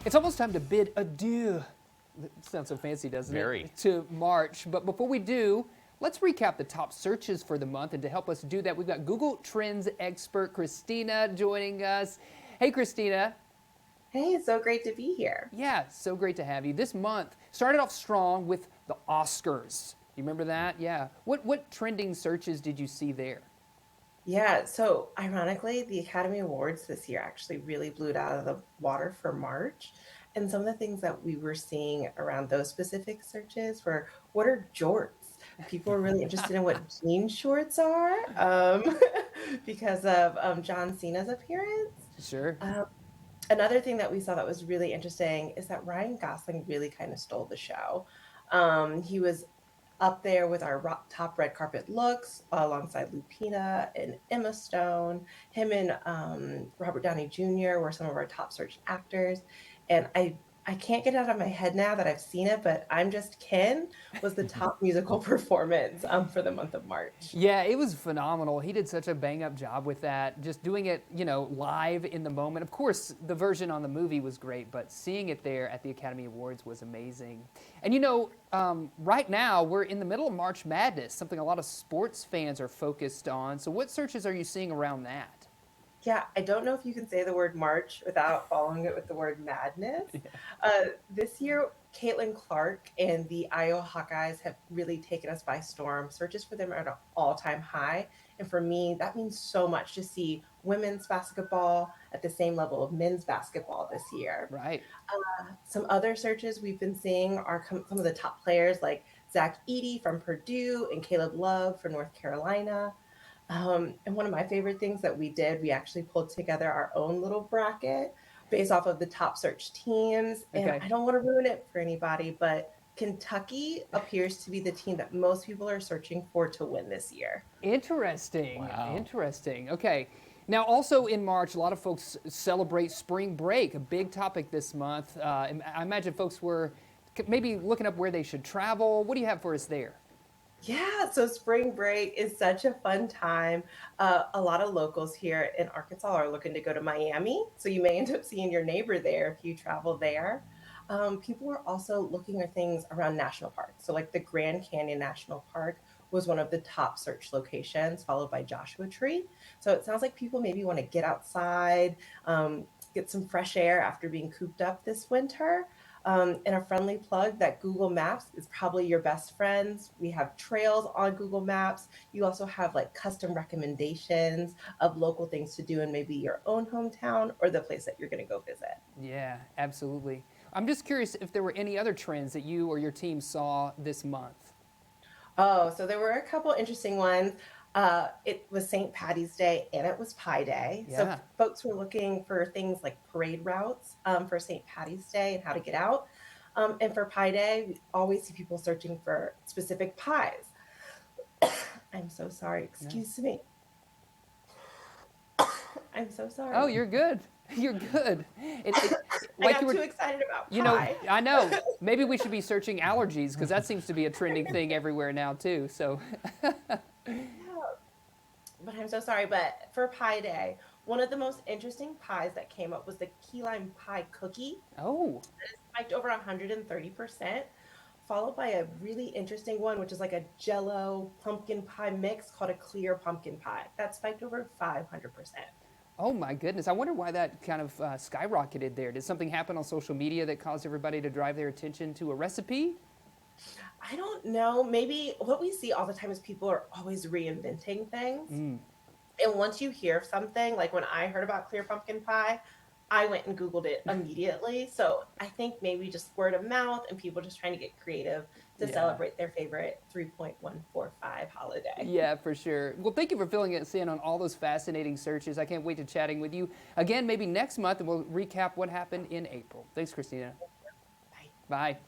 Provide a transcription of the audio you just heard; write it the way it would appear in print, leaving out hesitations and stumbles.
It's almost time to bid adieu. It sounds so fancy, doesn't Very. it? To March. But before we do, let's recap the top searches for the month. And to help us do that, we've got Google Trends expert Christina joining us. Hey, Christina. Hey, it's so great to be here. Yeah, so great to have you. This month started off strong with the Oscars. You remember that? Yeah. What trending searches did you see there? Yeah, so ironically, the Academy Awards this year actually really blew it out of the water for March. And some of the things that we were seeing around those specific searches were what are jorts? People are really interested in what jean shorts are because of John Cena's appearance. Sure. Um, Another thing that we saw that was really interesting is that Ryan Gosling really kind of stole the show. He was up there with our top red carpet looks alongside Lupita and Emma Stone. Him and Robert Downey Jr. were some of our top searched actors. And I can't get out of my head now that I've seen it, but I'm Just Ken was the top musical performance for the month of March. Yeah, it was phenomenal. He did such a bang up job with that, just doing it, live in the moment. Of course, the version on the movie was great, but seeing it there at the Academy Awards was amazing. And right now we're in the middle of March Madness, something a lot of sports fans are focused on. So, what searches are you seeing around that? Yeah, I don't know if you can say the word March without following it with the word madness. This year, Caitlin Clark and the Iowa Hawkeyes have really taken us by storm. Searches for them are at an all-time high. And for me, that means so much to see women's basketball at the same level of men's basketball this year. Right. Some other searches we've been seeing are some of the top players like Zach Edey from Purdue and Caleb Love from North Carolina. And one of my favorite things that we did, we actually pulled together our own little bracket based off of the top search teams. And Okay. I don't want to ruin it for anybody, but Kentucky appears to be the team that most people are searching for to win this year. Interesting. Wow. Interesting. Okay. Now, also in March, a lot of folks celebrate spring break, a big topic this month. And I imagine folks were maybe looking up where they should travel. What do you have for us there? Yeah, so spring break is such a fun time. A lot of locals here in Arkansas are looking to go to Miami, so you may end up seeing your neighbor there if you travel there. People are also looking at things around national parks. So, like the Grand Canyon National Park was one of the top search locations, followed by Joshua Tree. So, it sounds like people maybe want to get outside, get some fresh air after being cooped up this winter. And a friendly plug that Google Maps is probably your best friends. We have trails on Google Maps. You also have like custom recommendations of local things to do in maybe your own hometown or the place that you're going to go visit. Yeah, absolutely. I'm just curious if there were any other trends that you or your team saw this month. Oh, so there were a couple interesting ones. It was St. Patty's Day and it was Pi Day. So Yeah. folks were looking for things like parade routes for St. Patty's Day and how to get out. And for Pi Day, we always see people searching for specific pies. I'm so sorry. No. Excuse me. I'm so sorry. Oh, you're good. You're good. I Like got you were, too excited about pie. I know. Maybe we should be searching allergies because that seems to be a trending thing everywhere now too. So, Yeah, but I'm so sorry. But for Pie Day, one of the most interesting pies that came up was the key lime pie cookie. oh, It spiked over 130%, followed by a really interesting one, which is like a jello pumpkin pie mix called a clear pumpkin pie. That spiked over 500%. oh my goodness. I wonder why that kind of skyrocketed there. Did something happen on social media that caused everybody to drive their attention to a recipe? I don't know. Maybe what we see all the time is people are always reinventing things. Mm. And once you hear something, like when I heard about clear pumpkin pie, I went and Googled it immediately. So I think maybe just word of mouth and people just trying to get creative to Yeah. celebrate their favorite 3.145 holiday. Yeah, for sure. Well, thank you for filling us in on all those fascinating searches. I can't wait to chatting with you again maybe next month and we'll recap what happened in April. Thanks, Christina. Bye. Bye.